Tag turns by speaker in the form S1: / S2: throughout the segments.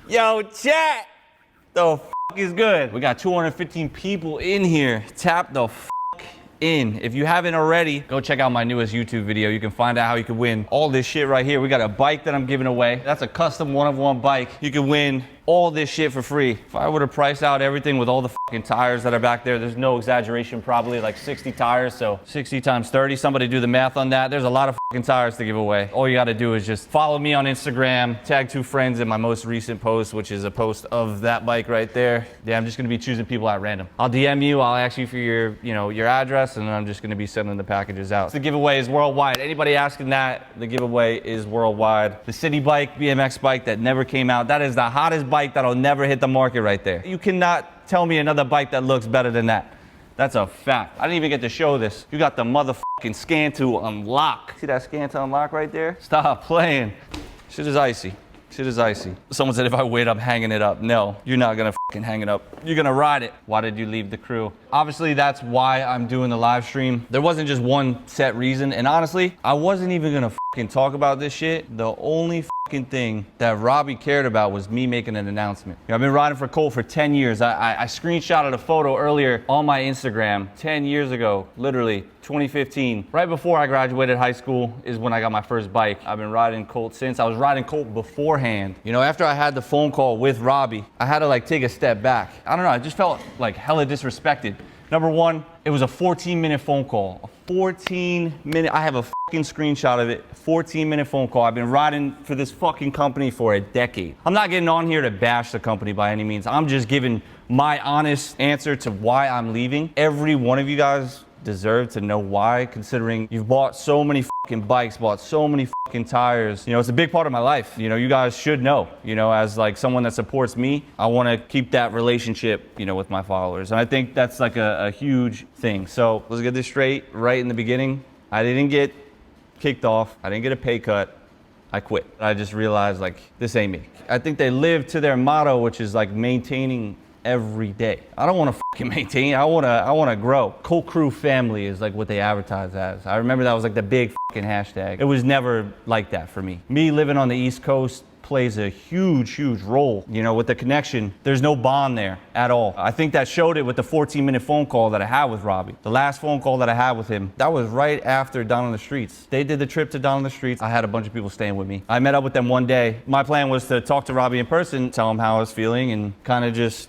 S1: Yo, chat. The f is good? We got 215 people in here. Tap the f in. If you haven't already, go check out my newest YouTube video. You can find out how you can win all this shit right here. We got a bike that I'm giving away. That's a custom one-of-one bike. You can win all this shit for free. If I were to price out everything with all the fucking tires that are back there, there's no exaggeration, probably like 60 tires. So 60 times 30, somebody do the math on that. There's a lot of fucking tires to give away. All you gotta do is just follow me on Instagram, tag 2 friends in my most recent post, which is a post of that bike right there. Yeah, I'm just gonna be choosing people at random. I'll DM you, I'll ask you for your, your address, and then I'm just gonna be sending the packages out. The giveaway is worldwide. Anybody asking that, the giveaway is worldwide. The city bike, BMX bike that never came out, that is the hottest bike that'll never hit the market right there. You cannot tell me another bike that looks better than that. That's a fact. I didn't even get to show this. You got the motherfucking scan to unlock. See that scan to unlock right there? Stop playing. Shit is icy. Shit is icy. Someone said if I wait, I'm hanging it up. No, you're not gonna fucking hang it up. You're gonna ride it. Why did you leave the crew? Obviously, that's why I'm doing the live stream. There wasn't just one set reason. And honestly, I wasn't even gonna fucking talk about this shit. The only fucking thing that Robbie cared about was me making an announcement. I've been riding for Colt for 10 years. I screenshotted a photo earlier on my Instagram 10 years ago, literally 2015. Right before I graduated high school is when I got my first bike. I've been riding Colt since. I was riding Colt beforehand. After I had the phone call with Robbie, I had to like take a step back. I don't know, I just felt like hella disrespected. Number one, it was a 14-minute phone call. A 14-minute, I have a fucking screenshot of it. 14-minute phone call. I've been riding for this fucking company for a decade. I'm not getting on here to bash the company by any means. I'm just giving my honest answer to why I'm leaving. Every one of you guys deserve to know why, considering you've bought so many fucking bikes, bought so many fucking tires. It's a big part of my life. You guys should know, as like someone that supports me, I want to keep that relationship, with my followers. And I think that's like a huge thing. So let's get this straight right in the beginning. I didn't get kicked off. I didn't get a pay cut. I quit. I just realized like, this ain't me. I think they live to their motto, which is like maintaining every day. I don't want to fucking maintain. I want to grow. Colt Crew family is like what they advertise as. I remember that was like the big fucking hashtag. It was never like that for me. Me living on the East Coast plays a huge role, with the connection. There's no bond there at all. I think that showed it with the 14-minute phone call that I had with Robbie. The last phone call that I had with him, that was right after Down on the Streets. They did the trip to Down on the Streets. I had a bunch of people staying with me. I met up with them one day. My plan was to talk to Robbie in person, tell him how I was feeling, and kind of just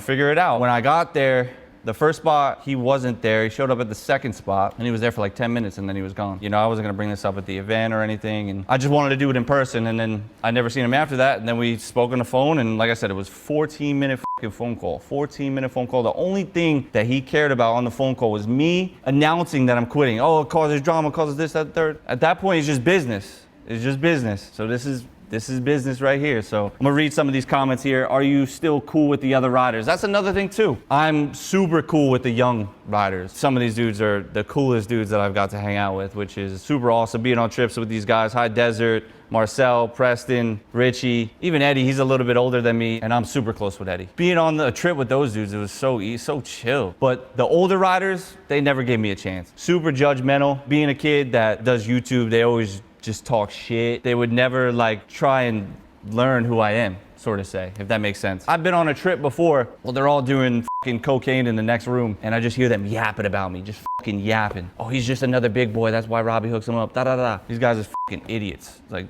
S1: figure it out. When I got there, the first spot, he wasn't there. He showed up at the second spot, and he was there for like 10 minutes, and then he was gone. I wasn't gonna bring this up at the event or anything, and I just wanted to do it in person, and then I never seen him after that, and then we spoke on the phone, and like I said, it was 14-minute fucking phone call. 14-minute phone call. The only thing that he cared about on the phone call was me announcing that I'm quitting. Oh, it causes drama, it causes this, that, third. At that point, it's just business. It's just business. So this is business right here. So I'm gonna read some of these comments here. Are you still cool with the other riders? That's another thing too. I'm super cool with the young riders. Some of these dudes are the coolest dudes that I've got to hang out with, which is super awesome being on trips with these guys. High Desert, Marcel, Preston, Richie, even Eddie. He's a little bit older than me, and I'm super close with Eddie. Being on a trip with those dudes, it was so easy, so chill. But the older riders, they never gave me a chance. Super judgmental. Being a kid that does YouTube, they always just talk shit. They would never like try and learn who I am, sort of say, if that makes sense. I've been on a trip before. Well, they're all doing fucking cocaine in the next room, and I just hear them yapping about me, just fucking yapping. Oh, he's just another big boy. That's why Robbie hooks him up. Da da da. These guys are fucking idiots. Like,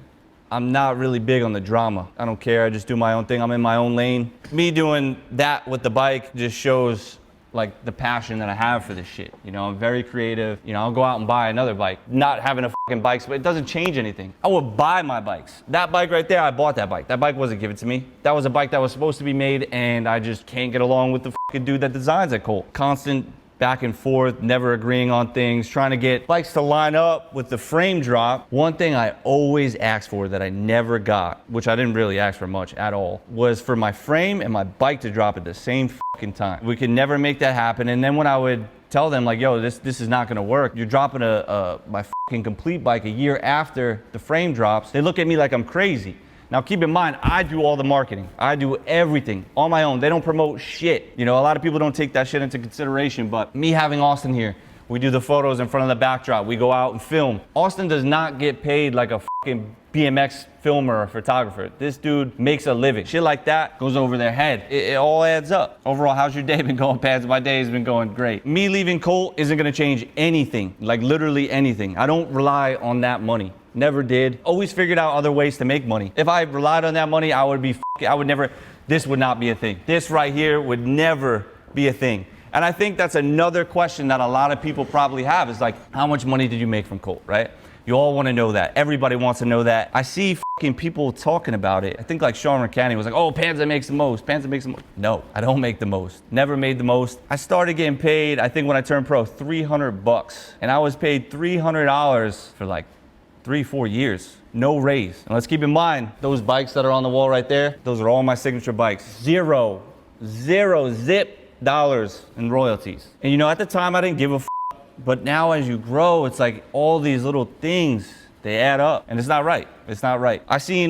S1: I'm not really big on the drama. I don't care. I just do my own thing. I'm in my own lane. Me doing that with the bike just shows like the passion that I have for this shit. I'm very creative. I'll go out and buy another bike. Not having a fucking bike, but it doesn't change anything. I would buy my bikes. That bike right there, I bought that bike. That bike wasn't given to me. That was a bike that was supposed to be made, and I just can't get along with the fucking dude that designs it, Colt. Constant back and forth, never agreeing on things, trying to get bikes to line up with the frame drop. One thing I always asked for that I never got, which I didn't really ask for much at all, was for my frame and my bike to drop at the same fucking time. We could never make that happen. And then when I would tell them like, yo, this is not gonna work, you're dropping my fucking complete bike a year after the frame drops, they look at me like I'm crazy. Now keep in mind, I do all the marketing. I do everything on my own. They don't promote shit. A lot of people don't take that shit into consideration, but me having Austin here, We do the photos in front of the backdrop. We go out and film. Austin does not get paid like a fucking BMX filmer or photographer. This dude makes a living. Shit like that goes over their head. It all adds up. Overall, how's your day been going, Panza? My day has been going great. Me leaving Colt isn't gonna change anything, like literally anything. I don't rely on that money. Never did. Always figured out other ways to make money. If I relied on that money, I would never, this would not be a thing. This right here would never be a thing. And I think that's another question that a lot of people probably have is like, how much money did you make from Colt, right? You all want to know that. Everybody wants to know that. I see fucking people talking about it. I think like Sean McCanny was like, oh, Panza makes the most. Panza makes the most. No, I don't make the most. Never made the most. I started getting paid, I think when I turned pro, $300. And I was paid $300 for like 3-4 years. No raise. And let's keep in mind, those bikes that are on the wall right there, those are all my signature bikes. Zero zip dollars in royalties. And you know, at the time I didn't give a but now as you grow, it's like all these little things, they add up and it's not right. It's not right. I seen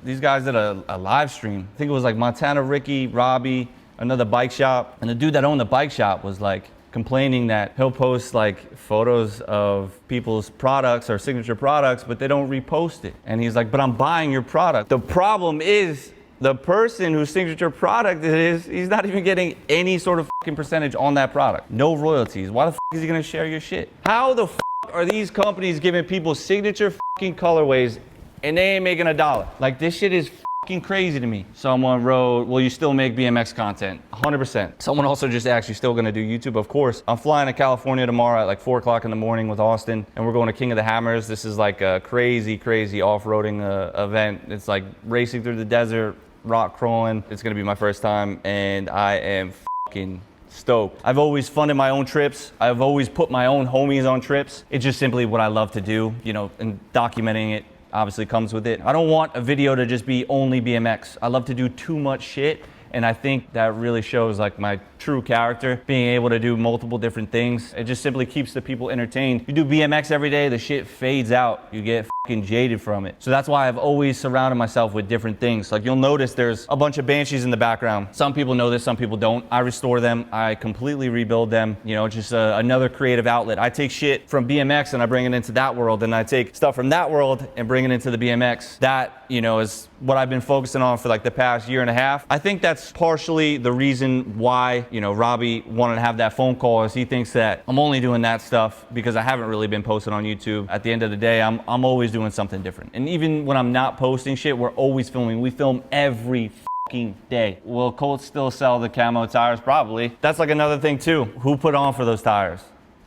S1: these guys at a live stream. I think it was like Montana Ricky, Robbie, another bike shop. And the dude that owned the bike shop was like complaining that he'll post like photos of people's products or signature products, but they don't repost it. And he's like, but I'm buying your product. The problem is the person whose signature product it is, he's not even getting any sort of fucking percentage on that product. No royalties. Why the fuck is he gonna share your shit? How the fuck are these companies giving people signature fucking colorways and they ain't making $1? Like, this shit is fucking crazy to me. Someone wrote, will you still make BMX content? 100%. Someone also just asked, you still gonna do YouTube? Of course. I'm flying to California tomorrow at like 4 o'clock in the morning with Austin, and we're going to King of the Hammers. This is like a crazy off-roading event. It's like racing through the desert, rock crawling. It's gonna be my first time and I am fucking stoked. I've always funded my own trips. I've always put my own homies on trips. It's just simply what I love to do, you know, and documenting it obviously comes with it. I don't want a video to just be only BMX. I love to do too much shit. And I think that really shows like my true character, being able to do multiple different things. It just simply keeps the people entertained. You do BMX every day, the shit fades out. You get fucking jaded from it. So that's why I've always surrounded myself with different things. Like you'll notice there's a bunch of Banshees in the background. Some people know this, some people don't. I restore them, I completely rebuild them. You know, just another creative outlet. I take shit from BMX and I bring it into that world, and I take stuff from that world and bring it into the BMX. That, you know, is what I've been focusing on for like the past year and a half. I think that's partially the reason why, you know, Robbie wanted to have that phone call, is he thinks that I'm only doing that stuff because I haven't really been posting on YouTube. At the end of the day, I'm always doing something different. And even when I'm not posting shit, we're always filming. We film every fucking day. Will Colt still sell the camo tires? Probably. That's like another thing too. Who put on for those tires?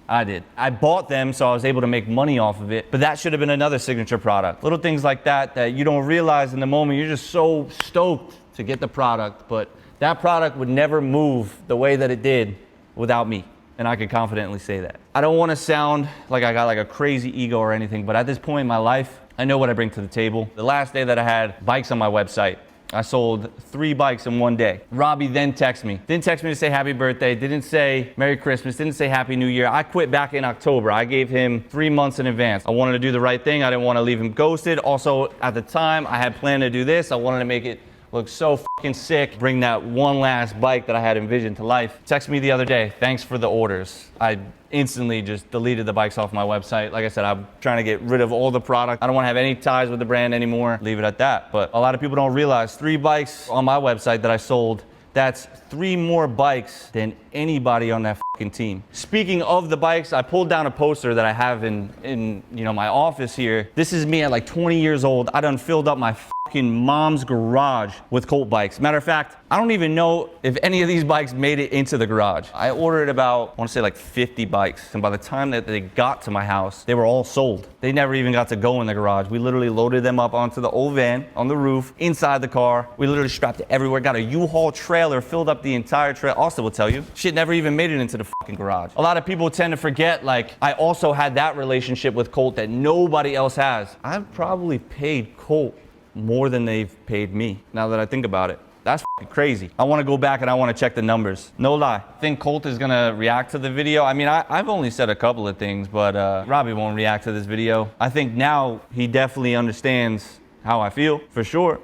S1: I did. I bought them so I was able to make money off of it, but that should have been another signature product. Little things like that that you don't realize in the moment. You're just so stoked to get the product, but that product would never move the way that it did without me. And I can confidently say that. I don't want to sound like I got like a crazy ego or anything, but at this point in my life, I know what I bring to the table. The last day that I had bikes on my website, I sold 3 bikes in one day. Robbie then texted me. Didn't text me to say happy birthday, didn't say Merry Christmas, didn't say Happy New Year. I quit back in October. I gave him 3 months in advance. I wanted to do the right thing. I didn't want to leave him ghosted. Also, at the time, I had planned to do this. I wanted to make it look so fucking sick. Bring that one last bike that I had envisioned to life. Text me the other day, thanks for the orders. I instantly just deleted the bikes off my website. Like I said, I'm trying to get rid of all the product. I don't want to have any ties with the brand anymore. Leave it at that. But a lot of people don't realize 3 bikes on my website that I sold, that's 3 more bikes than anybody on that fucking team. Speaking of the bikes, I pulled down a poster that I have in you know, my office here. This is me at like 20 years old. I done filled up my fucking mom's garage with Colt bikes. Matter of fact, I don't even know if any of these bikes made it into the garage. I ordered about, I want to say like 50 bikes. And by the time that they got to my house, they were all sold. They never even got to go in the garage. We literally loaded them up onto the old van, on the roof, inside the car. We literally strapped it everywhere. Got a U-Haul trailer, filled up the entire trailer. Austin will tell you, shit never even made it into the fucking garage. A lot of people tend to forget, like, I also had that relationship with Colt that nobody else has. I've probably paid Colt more than they've paid me, now that I think about it. That's fucking crazy. I want to go back and I want to check the numbers. No lie. I think Colt is going to react to the video. I mean, I've only said a couple of things, but Robbie won't react to this video. I think now he definitely understands how I feel, for sure.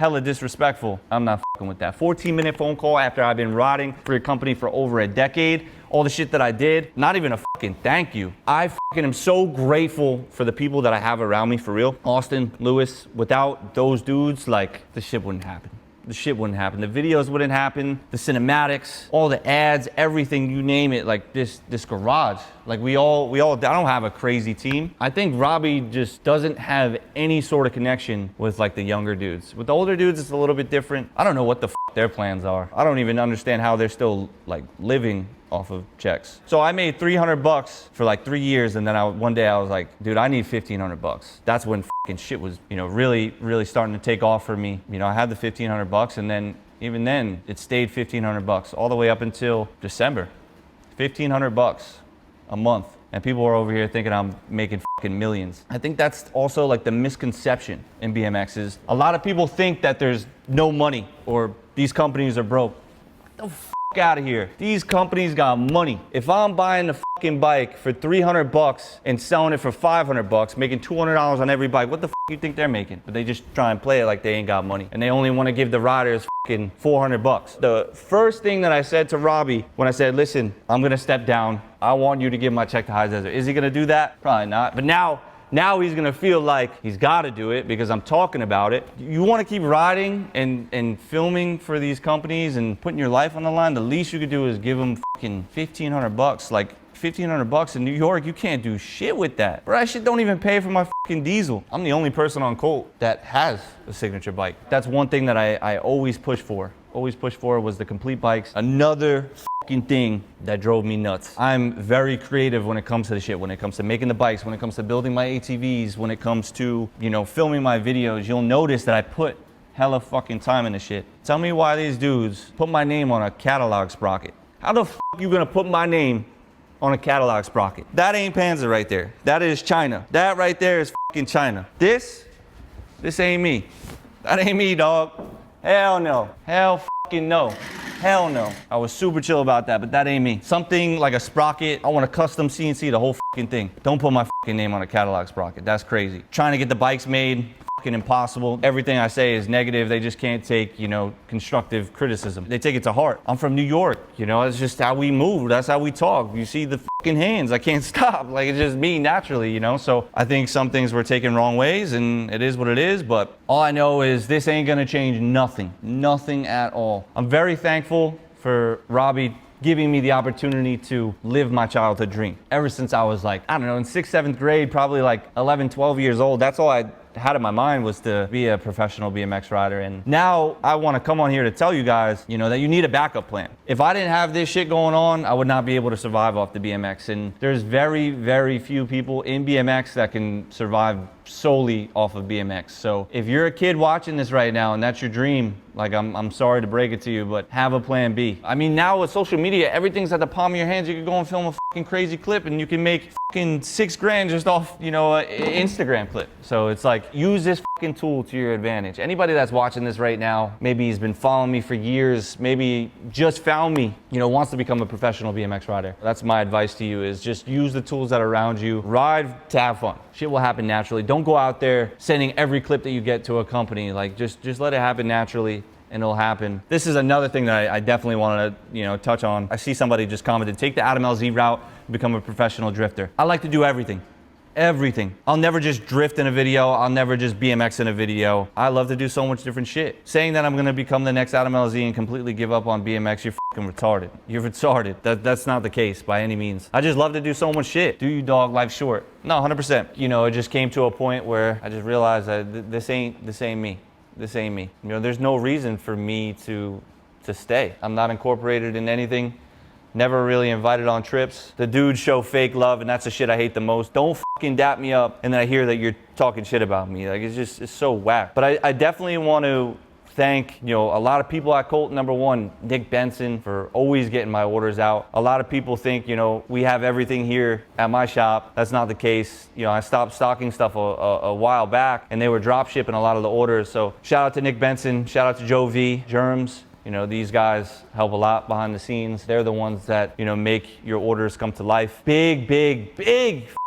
S1: hella disrespectful. I'm not fucking with that. 14-minute phone call after I've been riding for your company for over a decade. All the shit that I did, not even a fucking thank you. I fucking am so grateful for the people that I have around me, for real. Austin, Lewis, without those dudes, like, the shit wouldn't happen. The shit wouldn't happen. The videos wouldn't happen. The cinematics, all the ads, everything, you name it. Like this garage. Like we all. I don't have a crazy team. I think Robbie just doesn't have any sort of connection with like the younger dudes. With the older dudes, it's a little bit different. I don't know what the their plans are. I don't even understand how they're still like living off of checks. So I made $300 for like 3 years, and then one day I was like, dude, I need $1,500. That's when fucking shit was, really starting to take off for me. I had the $1,500, and then even then it stayed $1,500 all the way up until December. $1,500 a month. And people are over here thinking I'm making fucking millions. I think that's also like the misconception in BMX is a lot of people think that there's no money or these companies are broke. What the out of here. These companies got money. If I'm buying a fucking bike for $300 and selling it for $500, making $200 on every bike, what the you think they're making? But they just try and play it like they ain't got money. And they only want to give the riders fucking $400. The first thing that I said to Robbie when I said, listen, I'm going to step down. I want you to give my check to High Desert. Is he going to do that? Probably not. But now he's gonna feel like he's gotta do it because I'm talking about it. You wanna keep riding and filming for these companies and putting your life on the line, the least you could do is give them fucking $1,500. Like $1,500 in New York, you can't do shit with that. Bro, that shit don't even pay for my fucking diesel. I'm the only person on Colt that has a signature bike. That's one thing that I always push for. Was the complete bikes. Another fucking thing that drove me nuts. I'm very creative when it comes to the shit, when it comes to making the bikes, when it comes to building my ATVs, when it comes to, filming my videos. You'll notice that I put hella fucking time in the shit. Tell me why these dudes put my name on a catalog sprocket. How the fuck you gonna put my name on a catalog sprocket? That ain't Panza right there. That is China. That right there is fucking China. This ain't me. That ain't me, dog. Hell no. Hell fucking no. Hell no. I was super chill about that, but that ain't me. Something like a sprocket, I want a custom CNC, the whole fucking thing. Don't put my fucking name on a catalog sprocket. That's crazy. Trying to get the bikes made, fucking impossible. Everything I say is negative. They just can't take, constructive criticism. They take it to heart. I'm from New York, it's just how we move. That's how we talk. You see the fucking hands. I can't stop. Like, it's just me naturally, So I think some things were taken wrong ways, and it is what it is, but all I know is this ain't gonna change nothing. Nothing at all. I'm very thankful for Robbie giving me the opportunity to live my childhood dream. Ever since I was like, I don't know, in 6th, 7th grade, probably like 11, 12 years old, that's all I had in my mind was to be a professional BMX rider. And now I want to come on here to tell you guys, that you need a backup plan. If I didn't have this shit going on, I would not be able to survive off the BMX. And there's very, very few people in BMX that can survive solely off of BMX. So if you're a kid watching this right now and that's your dream, like I'm sorry to break it to you, but have a plan B. I mean, now with social media, everything's at the palm of your hands. You can go and film a fucking crazy clip and you can make fucking $6,000 just off, an Instagram clip. So it's like, use this fucking tool to your advantage. Anybody that's watching this right now, maybe he's been following me for years, maybe just found me, wants to become a professional BMX rider. That's my advice to you is just use the tools that are around you. Ride to have fun. Shit will happen naturally. Don't go out there sending every clip that you get to a company. Like just let it happen naturally and it'll happen. This is another thing that I definitely want to, touch on. I see somebody just commented, take the Adam LZ route and become a professional drifter. I like to do everything. Everything. I'll never just drift in a video. I'll never just BMX in a video. I love to do so much different shit. Saying that I'm gonna become the next Adam LZ and completely give up on BMX, you're fucking retarded. You're retarded. That's not the case by any means. I just love to do so much shit. Do you, dog? Life's short. No, 100%. It just came to a point where I just realized that this ain't me. This ain't me. There's no reason for me to stay. I'm not incorporated in anything. Never really invited on trips. The dudes show fake love, and that's the shit I hate the most. Don't fucking dap me up, and then I hear that you're talking shit about me. Like, it's so whack. But I definitely want to thank, a lot of people at Colt. Number one, Nick Benson, for always getting my orders out. A lot of people think, we have everything here at my shop. That's not the case. I stopped stocking stuff a while back, and they were drop shipping a lot of the orders. So shout out to Nick Benson. Shout out to Joe V, Germs. These guys help a lot behind the scenes. They're the ones that, make your orders come to life. Big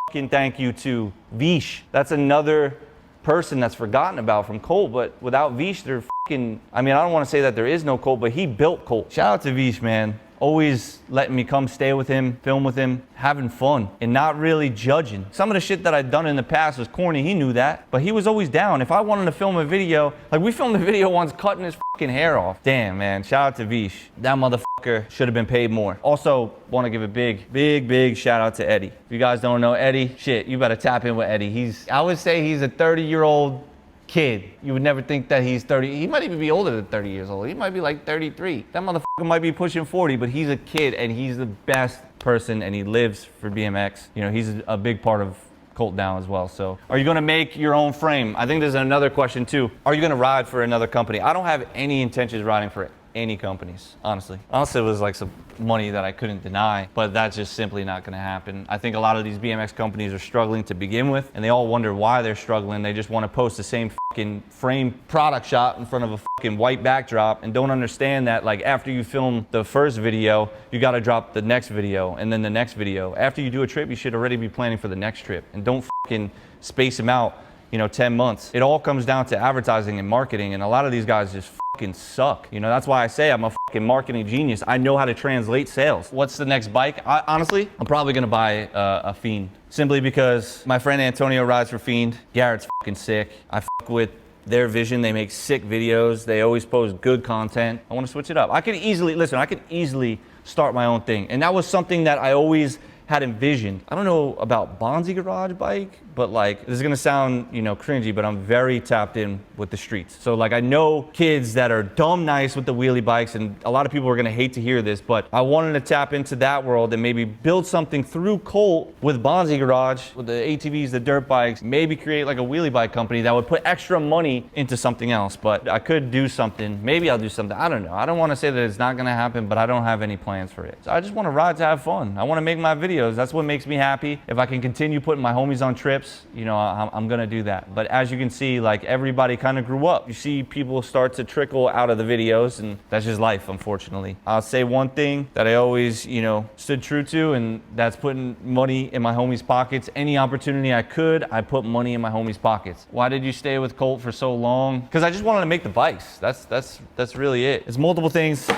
S1: fucking thank you to Vish. That's another person that's forgotten about from Colt, but without Vish, they're fucking, I mean, I don't want to say that there is no Colt, but he built Colt. Shout out to Vish, man. Always letting me come stay with him, film with him, having fun, and not really judging. Some of the shit that I'd done in the past was corny, he knew that, but he was always down. If I wanted to film a video, like we filmed a video once cutting his fucking hair off. Damn, man, shout out to Vish. That motherfucker should have been paid more. Also, want to give a big shout out to Eddie. If you guys don't know Eddie, shit, you better tap in with Eddie. I would say he's a 30-year-old kid. You would never think that he's 30. He might even be older than 30 years old. He might be like 33. That motherfucker might be pushing 40, but he's a kid and he's the best person and he lives for BMX. You know, he's a big part of Colt now as well. So are you going to make your own frame? I think there's another question too. Are you going to ride for another company? I don't have any intentions of riding for any companies, honestly. Unless it was like some money that I couldn't deny, but that's just simply not gonna happen. I think a lot of these BMX companies are struggling to begin with, and they all wonder why they're struggling. They just wanna post the same fucking frame product shot in front of a fucking white backdrop and don't understand that like after you film the first video, you gotta drop the next video and then the next video. After you do a trip, you should already be planning for the next trip and don't fucking space them out, you know, 10 months. It all comes down to advertising and marketing, and a lot of these guys just fucking suck. You know, that's why I say I'm a fucking marketing genius. I know how to translate sales. What's the next bike? Honestly, I'm probably gonna buy a Fiend. Simply because my friend Antonio rides for Fiend. Garrett's fucking sick. I fuck with their vision. They make sick videos. They always post good content. I wanna switch it up. I could easily start my own thing. And that was something that I always had envisioned. I don't know about BONZI garage bike, but like, this is gonna sound, you know, cringy, but I'm very tapped in with the streets. So like, I know kids that are dumb nice with the wheelie bikes, and a lot of people are gonna hate to hear this, but I wanted to tap into that world and maybe build something through Colt with BONZI garage, with the ATVs, the dirt bikes, maybe create like a wheelie bike company that would put extra money into something else. But I could do something, maybe I'll do something, I don't know. I don't wanna say that it's not gonna happen, but I don't have any plans for it. So I just wanna ride to have fun. I wanna make my videos. That's what makes me happy. If I can continue putting my homies on trips, you know, I'm gonna do that. But as you can see, like everybody kind of grew up. You see people start to trickle out of the videos, and that's just life, unfortunately. I'll say one thing that I always, you know, stood true to, and that's putting money in my homies' pockets. Any opportunity I could, I put money in my homies' pockets. Why did you stay with Colt for so long? Because I just wanted to make the bikes. That's really it. It's multiple things.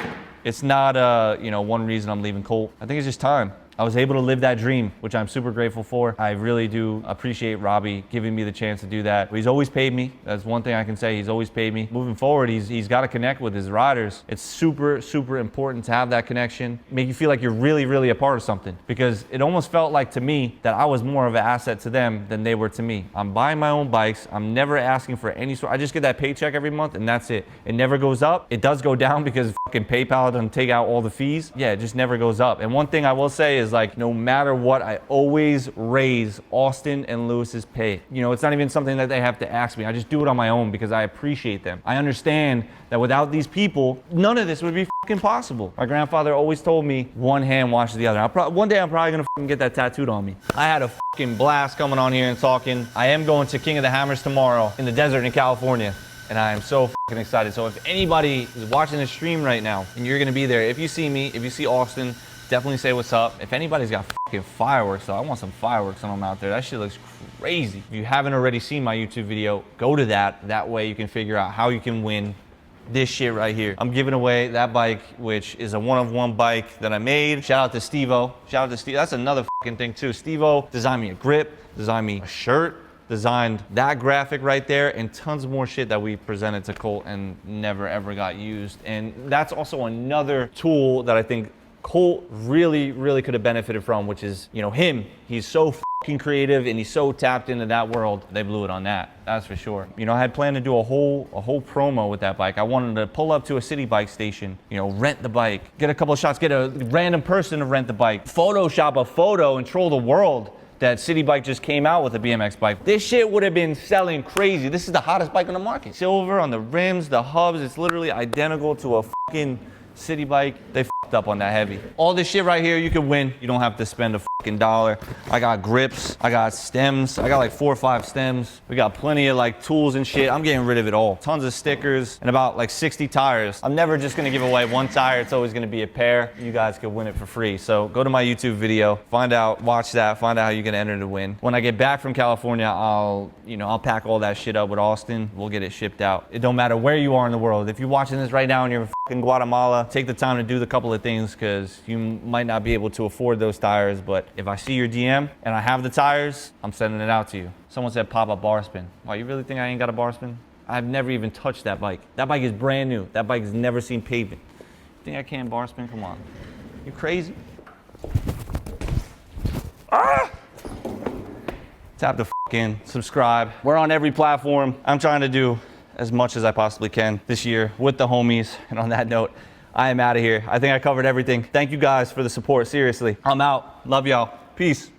S1: It's not, you know, one reason I'm leaving Colt. I think it's just time. I was able to live that dream, which I'm super grateful for. I really do appreciate Robbie giving me the chance to do that. He's always paid me. That's one thing I can say. He's always paid me. Moving forward, he's got to connect with his riders. It's super, super important to have that connection. Make you feel like you're really, really a part of something. Because it almost felt like to me that I was more of an asset to them than they were to me. I'm buying my own bikes. I'm never asking for any sort. I just get that paycheck every month and that's it. It never goes up. It does go down because fucking PayPal doesn't take out all the fees. Yeah, it just never goes up. And one thing I will say is like, no matter what, I always raise Austin and Lewis's pay. You know, it's not even something that they have to ask me. I just do it on my own because I appreciate them. I understand that without these people, none of this would be fucking possible. My grandfather always told me, one hand washes the other. One day I'm probably gonna fucking get that tattooed on me. I had a fucking blast coming on here and talking. I am going to King of the Hammers tomorrow in the desert in California. And I am so fucking excited. So if anybody is watching this stream right now and you're gonna be there, if you see me, if you see Austin, definitely say what's up. If anybody's got fucking fireworks, though, I want some fireworks on them out there. That shit looks crazy. If you haven't already seen my YouTube video, go to that. That way you can figure out how you can win this shit right here. I'm giving away that bike, which is a one-of-one bike that I made. Shout out to Steve-O. Shout out to Steve. That's another fucking thing too. Steve-O designed me a grip, designed me a shirt, designed that graphic right there, and tons more shit that we presented to Colt and never ever got used. And that's also another tool that I think Colt really, really could have benefited from, which is, you know, him. He's so fucking creative and he's so tapped into that world. They blew it on that, that's for sure. You know, I had planned to do a whole promo with that bike. I wanted to pull up to a city bike station, you know, rent the bike, get a couple of shots, get a random person to rent the bike, Photoshop a photo and troll the world that City Bike just came out with a BMX bike. This shit would have been selling crazy. This is the hottest bike on the market. Silver on the rims, the hubs, it's literally identical to a fucking City Bike. They up on that heavy. All this shit right here you can win. You don't have to spend a fucking dollar. I got grips, I got stems, I got like 4 or 5 stems. We got plenty of like tools and shit. I'm getting rid of it all. Tons of stickers and about like 60 tires. I'm never just gonna give away 1 tire. It's always gonna be a pair. You guys could win it for free. So go to my YouTube video, find out, watch that, find out how you can enter to win. When I get back from California, I'll pack all that shit up with Austin. We'll get it shipped out. It don't matter where you are in the world. If you're watching this right now and you're in fucking Guatemala, take the time to do the couple of things because you might not be able to afford those tires. But if I see your DM and I have the tires, I'm sending it out to you. Someone said pop a bar spin. Wow, you really think I ain't got a bar spin? I've never even touched that bike. That bike is brand new. That bike has never seen pavement. You think I can't bar spin? Come on. You crazy? Ah! Tap the in, subscribe. We're on every platform. I'm trying to do as much as I possibly can this year with the homies. And on that note, I am out of here. I think I covered everything. Thank you guys for the support. Seriously. I'm out. Love y'all. Peace.